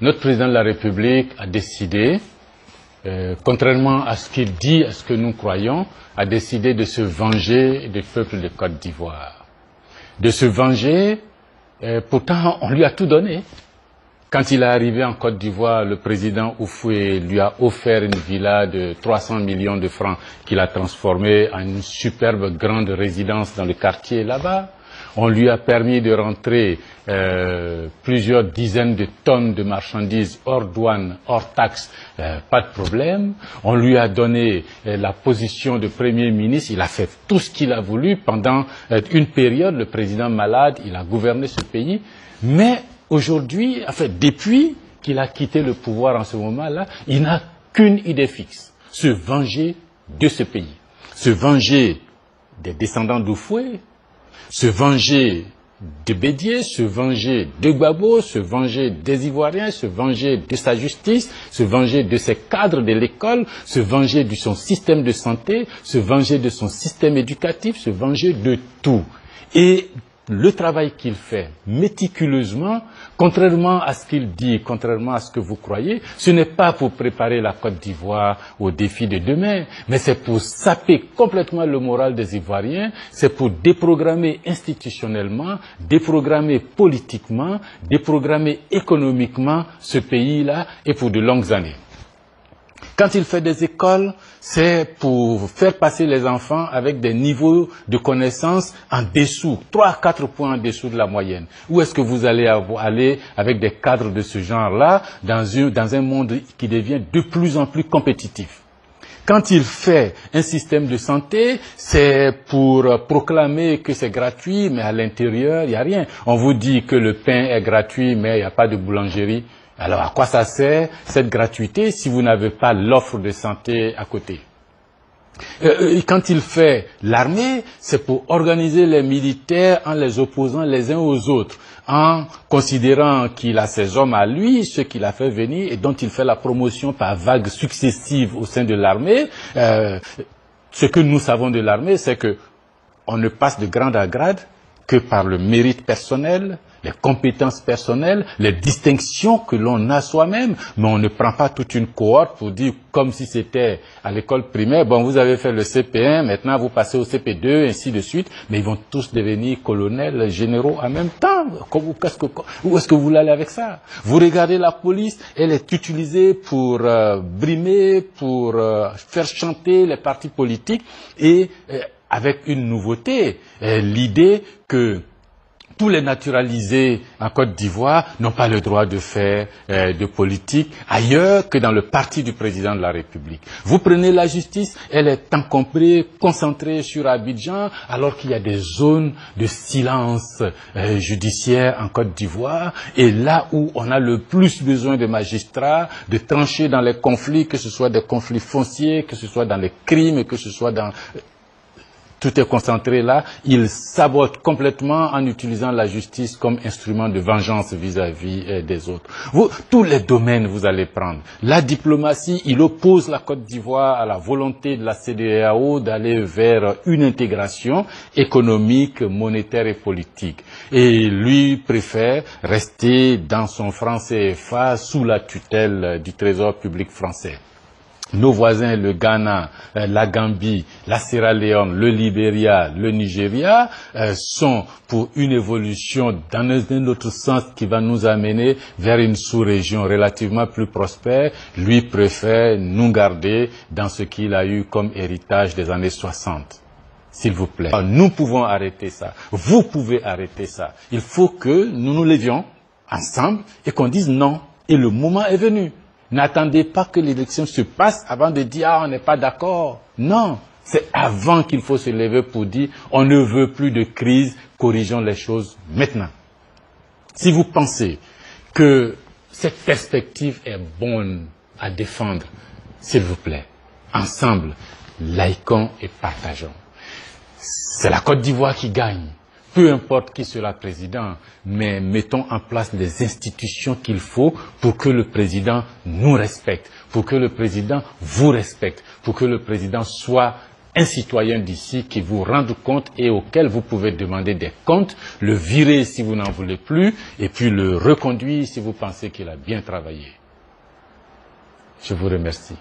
notre président de la République a décidé, contrairement à ce qu'il dit, à ce que nous croyons, a décidé de se venger du peuple de Côte d'Ivoire. De se venger, pourtant on lui a tout donné. Quand il est arrivé en Côte d'Ivoire, le président Houphouët lui a offert une villa de 300 millions de francs qu'il a transformée en une superbe grande résidence dans le quartier là-bas. On lui a permis de rentrer plusieurs dizaines de tonnes de marchandises hors douane, hors taxes, pas de problème. On lui a donné la position de Premier ministre. Il a fait tout ce qu'il a voulu pendant une période. Le président malade, il a gouverné ce pays. Mais aujourd'hui, enfin, depuis qu'il a quitté le pouvoir en ce moment-là, il n'a qu'une idée fixe, se venger de ce pays, se venger des descendants d'Houphouët, se venger de Bédié, se venger de Gbagbo, se venger des Ivoiriens, se venger de sa justice, se venger de ses cadres de l'école, se venger de son système de santé, se venger de son système éducatif, se venger de tout. Et le travail qu'il fait méticuleusement, contrairement à ce qu'il dit, contrairement à ce que vous croyez, ce n'est pas pour préparer la Côte d'Ivoire aux défis de demain, mais c'est pour saper complètement le moral des Ivoiriens, c'est pour déprogrammer institutionnellement, déprogrammer politiquement, déprogrammer économiquement ce pays-là et pour de longues années. Quand il fait des écoles, c'est pour faire passer les enfants avec des niveaux de connaissances en dessous, 3 à 4 points en dessous de la moyenne. Où est-ce que vous allez aller avec des cadres de ce genre-là dans un monde qui devient de plus en plus compétitif? Quand il fait un système de santé, c'est pour proclamer que c'est gratuit, mais à l'intérieur, il n'y a rien. On vous dit que le pain est gratuit, mais il n'y a pas de boulangerie. Alors, à quoi ça sert, cette gratuité, si vous n'avez pas l'offre de santé à côté? Quand il fait l'armée, c'est pour organiser les militaires en les opposant les uns aux autres, en considérant qu'il a ses hommes à lui, ceux qu'il a fait venir et dont il fait la promotion par vagues successives au sein de l'armée. Ce que nous savons de l'armée, c'est que on ne passe de grade à grade que par le mérite personnel, les compétences personnelles, les distinctions que l'on a soi-même, mais on ne prend pas toute une cohorte pour dire, comme si c'était à l'école primaire, bon, vous avez fait le CP1, maintenant vous passez au CP2, ainsi de suite, mais ils vont tous devenir colonels, généraux en même temps. Où est-ce que vous voulez aller avec ça? Vous regardez la police, elle est utilisée pour brimer, pour faire chanter les partis politiques, et avec une nouveauté, l'idée que tous les naturalisés en Côte d'Ivoire n'ont pas le droit de faire de politique ailleurs que dans le parti du président de la République. Vous prenez la justice, elle est encombrée, concentrée sur Abidjan, alors qu'il y a des zones de silence judiciaire en Côte d'Ivoire, et là où on a le plus besoin de magistrats, de trancher dans les conflits, que ce soit des conflits fonciers, que ce soit dans les crimes, que ce soit dans... Tout est concentré là, il sabote complètement en utilisant la justice comme instrument de vengeance vis-à-vis des autres. Tous les domaines vous allez prendre. La diplomatie, il oppose la Côte d'Ivoire à la volonté de la CEDEAO d'aller vers une intégration économique, monétaire et politique. Et lui préfère rester dans son franc CFA sous la tutelle du Trésor public français. Nos voisins, le Ghana, la Gambie, la Sierra Leone, le Libéria, le Nigeria, sont pour une évolution dans un autre sens qui va nous amener vers une sous-région relativement plus prospère. Lui préfère nous garder dans ce qu'il a eu comme héritage des années 60. S'il vous plaît. Nous pouvons arrêter ça. Vous pouvez arrêter ça. Il faut que nous nous levions ensemble et qu'on dise non. Et le moment est venu. N'attendez pas que l'élection se passe avant de dire « Ah, on n'est pas d'accord ». Non, c'est avant qu'il faut se lever pour dire « On ne veut plus de crise, corrigeons les choses maintenant ». Si vous pensez que cette perspective est bonne à défendre, s'il vous plaît, ensemble, laïquons et partageons. C'est la Côte d'Ivoire qui gagne. Peu importe qui sera président, mais mettons en place les institutions qu'il faut pour que le président nous respecte, pour que le président vous respecte, pour que le président soit un citoyen d'ici qui vous rende compte et auquel vous pouvez demander des comptes, le virer si vous n'en voulez plus, et puis le reconduire si vous pensez qu'il a bien travaillé. Je vous remercie.